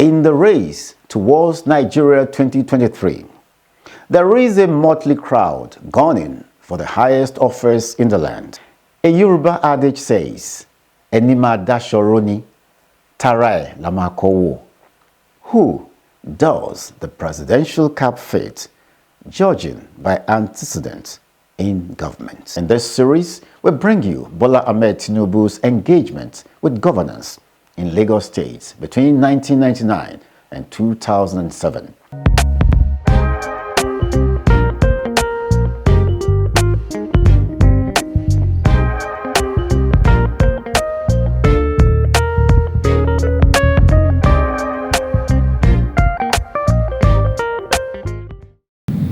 In the race towards Nigeria 2023, there is a motley crowd gunning for the highest office in the land. A Yoruba adage says, "Enima dashoroni, tarai lamakowo." Who does the presidential cap fit, judging by antecedents in government? In this series, we bring you Bola Ahmed Tinubu's engagement with governance in Lagos State between 1999 and 2007.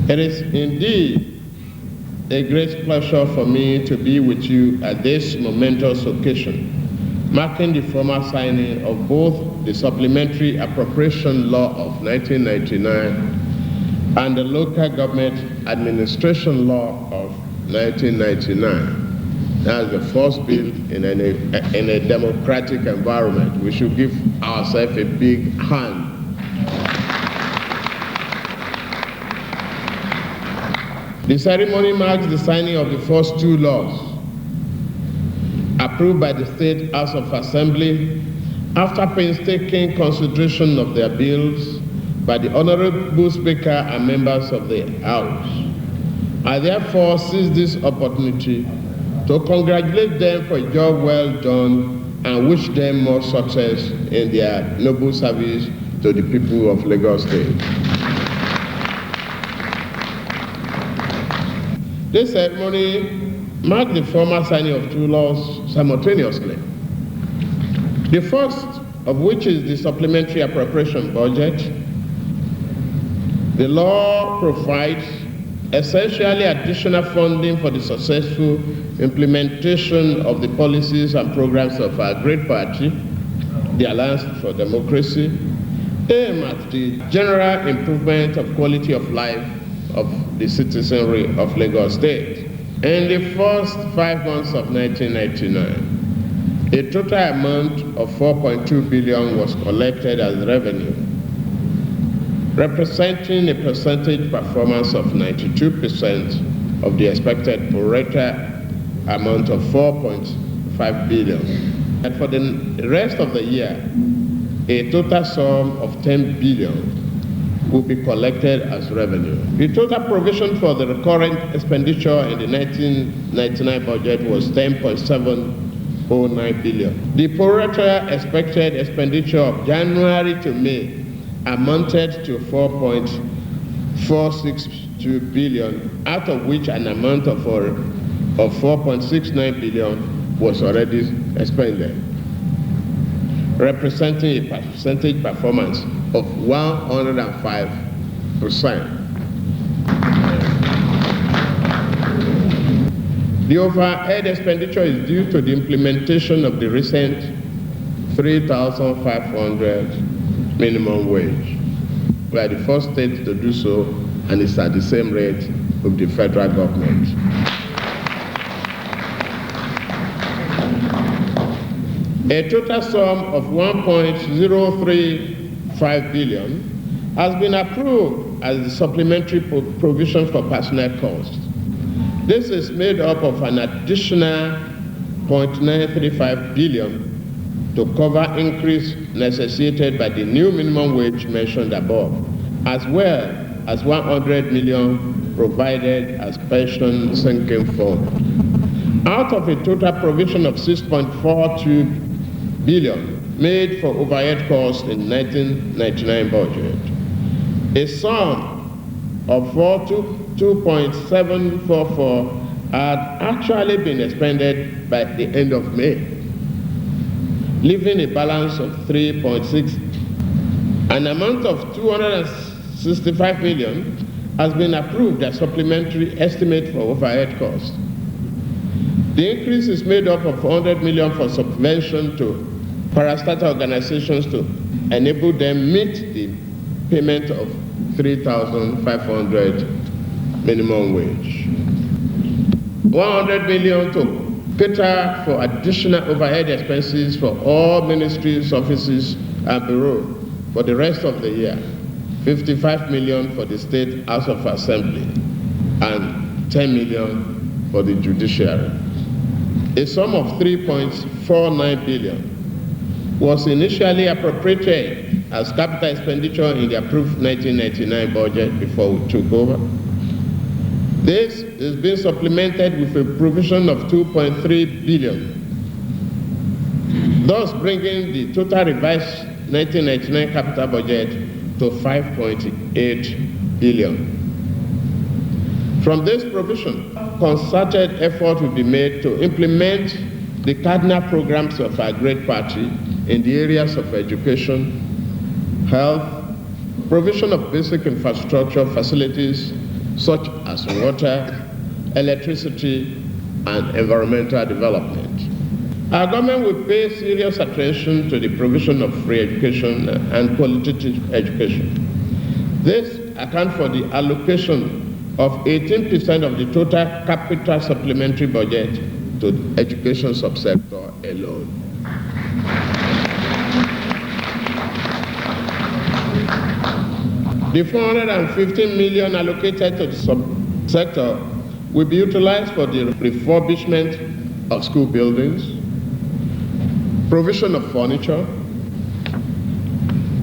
It is indeed a great pleasure for me to be with you at this momentous occasion, marking the formal signing of both the Supplementary Appropriation Law of 1999 and the Local Government Administration Law of 1999. That's the first bill in a democratic environment. We should give ourselves a big hand. The ceremony marks the signing of the first two laws approved by the State House of Assembly after painstaking consideration of their bills by the Honorable Speaker and members of the House. I therefore seize this opportunity to congratulate them for a job well done and wish them more success in their noble service to the people of Lagos State. This ceremony marked the formal signing of two laws simultaneously. The first of which is the Supplementary Appropriation Budget. The law provides essentially additional funding for the successful implementation of the policies and programs of our great party, the Alliance for Democracy, aimed at the general improvement of quality of life of the citizenry of Lagos State. In the first 5 months of 1999, a total amount of 4.2 billion was collected as revenue, representing a percentage performance of 92% of the expected pro rata amount of 4.5 billion. And for the rest of the year, a total sum of 10 billion will be collected as revenue. The total provision for the recurrent expenditure in the 1999 budget was 10.709 billion. The pro rata expected expenditure of January to May amounted to 4.462 billion, out of which an amount of 4.69 billion was already expended, representing a percentage performance of 105%. The overhead expenditure is due to the implementation of the recent 3,500 minimum wage. We are the first state to do so, and it's at the same rate of the federal government. A total sum of 1.035 billion has been approved as the supplementary provision for personnel costs. This is made up of an additional 0.935 billion to cover increase necessitated by the new minimum wage mentioned above, as well as 100 million provided as pension sinking fund. Out of a total provision of 6.42 billion made for overhead costs in 1999 budget, a sum of 2.744 had actually been expended by the end of May, leaving a balance of 3.6. An amount of 265 million has been approved as supplementary estimate for overhead costs. The increase is made up of 100 million for subvention to parastatal organizations to enable them meet the payment of 3,500 minimum wage. 100 million to cater for additional overhead expenses for all ministries, offices, and bureaux for the rest of the year, 55 million for the State House of Assembly, and 10 million for the judiciary. A sum of 3.49 billion was initially appropriated as capital expenditure in the approved 1999 budget before we took over. This is being supplemented with a provision of 2.3 billion, thus bringing the total revised 1999 capital budget to 5.8 billion. From this provision, concerted effort will be made to implement the cardinal programs of our great party in the areas of education, health, provision of basic infrastructure facilities such as water, electricity, and environmental development. Our government will pay serious attention to the provision of free education and qualitative education. This accounts for the allocation of 18% of the total capital supplementary budget to the education subsector alone. The 415 million allocated to the subsector will be utilized for the refurbishment of school buildings, provision of furniture,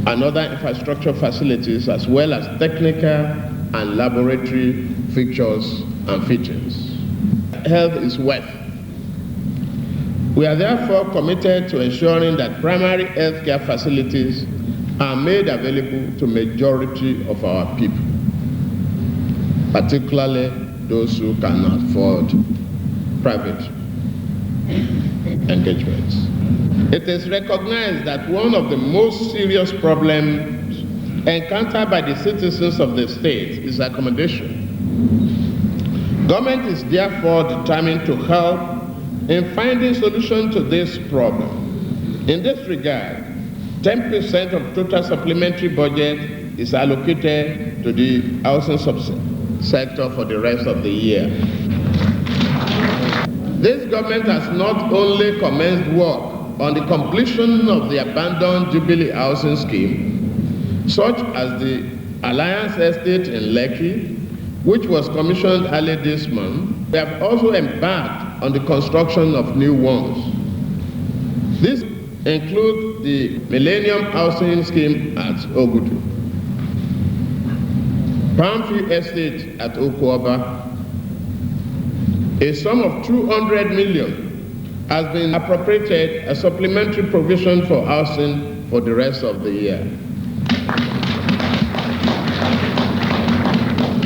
and other infrastructure facilities, as well as technical and laboratory fixtures and fittings. Health is wealth. We are therefore committed to ensuring that primary health care facilities are made available to majority of our people, particularly those who cannot afford private engagements. It is recognized that one of the most serious problems encountered by the citizens of the state is accommodation. Government is therefore determined to help in finding solutions to this problem. In this regard, 10% of total supplementary budget is allocated to the housing sector for the rest of the year. This government has not only commenced work on the completion of the abandoned Jubilee housing scheme, such as the Alliance Estate in Lekki, which was commissioned early this month. We have also embarked on the construction of new ones. This includes the Millennium Housing Scheme at Ogudu, Palmview Estate at Okwaba. A sum of 200 million has been appropriated as supplementary provision for housing for the rest of the year.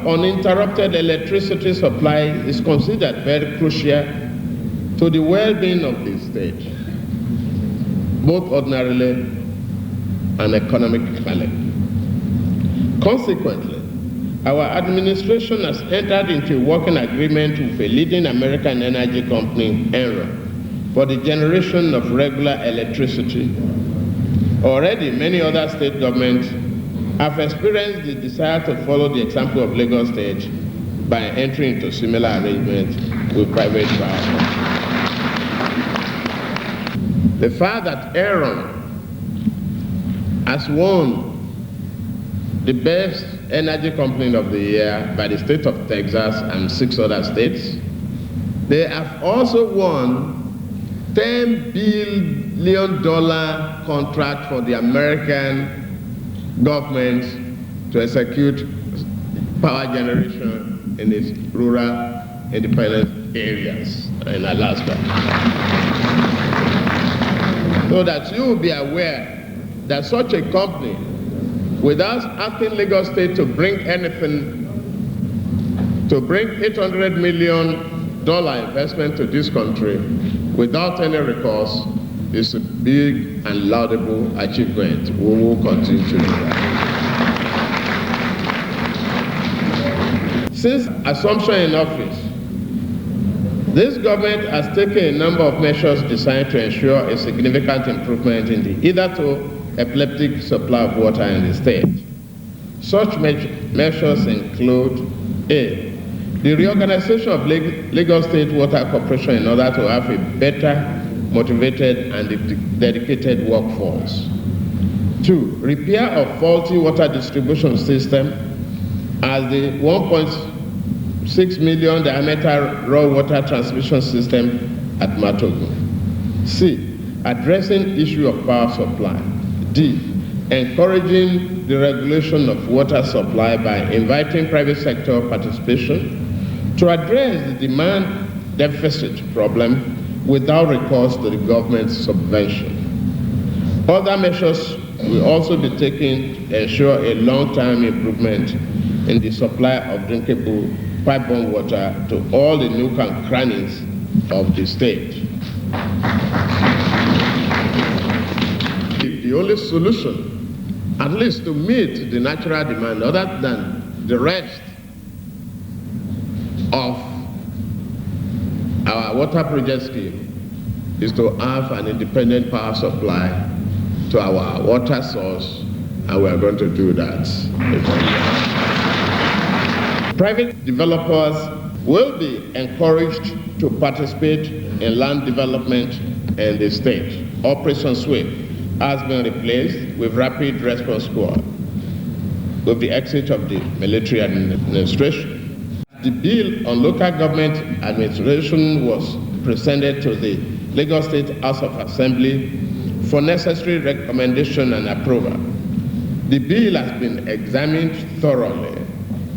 Uninterrupted electricity supply is considered very crucial to the well-being of the state, both ordinarily and economically. Consequently, our administration has entered into a working agreement with a leading American energy company, Enron, for the generation of regular electricity. Already, many other state governments have experienced the desire to follow the example of Lagos State by entering into similar arrangements with private power. The fact that Enron has won the best energy company of the year by the state of Texas and 6 other states, they have also won $10 billion contract for the American government to execute power generation in its rural independent areas in Alaska. So that you will be aware that such a company, without asking Lagos State to bring anything, to bring $800 million investment to this country without any recourse, is a big and laudable achievement. We will continue to do that. Since assumption in office, this government has taken a number of measures designed to ensure a significant improvement in the hitherto epileptic supply of water in the state. Such measures include: A, the reorganization of Lagos State Water Corporation in order to have a better motivated and dedicated workforce. 2, 2, repair of faulty water distribution system as the 1.6 million diameter raw water transmission system at Matogo. C, addressing issue of power supply. D, encouraging the regulation of water supply by inviting private sector participation to address the demand deficit problem without recourse to the government's subvention. Other measures will also be taken to ensure a long-term improvement in the supply of drinkable pipe-borne water to all the nook and crannies of the state. The only solution, at least to meet the natural demand, other than the rest of our water project scheme, is to have an independent power supply to our water source, and we are going to do that. Private developers will be encouraged to participate in land development in the state. Operation Sweep has been replaced with Rapid Response Squad with the exit of the military administration. The bill on local government administration was presented to the Lagos State House of Assembly for necessary recommendation and approval. The bill has been examined thoroughly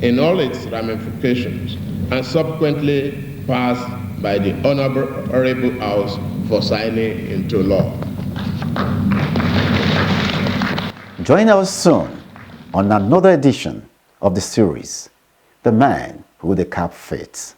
in all its ramifications and subsequently passed by the Honorable House for signing into law. Join us soon on another edition of the series, The Man Who the Cap Fits.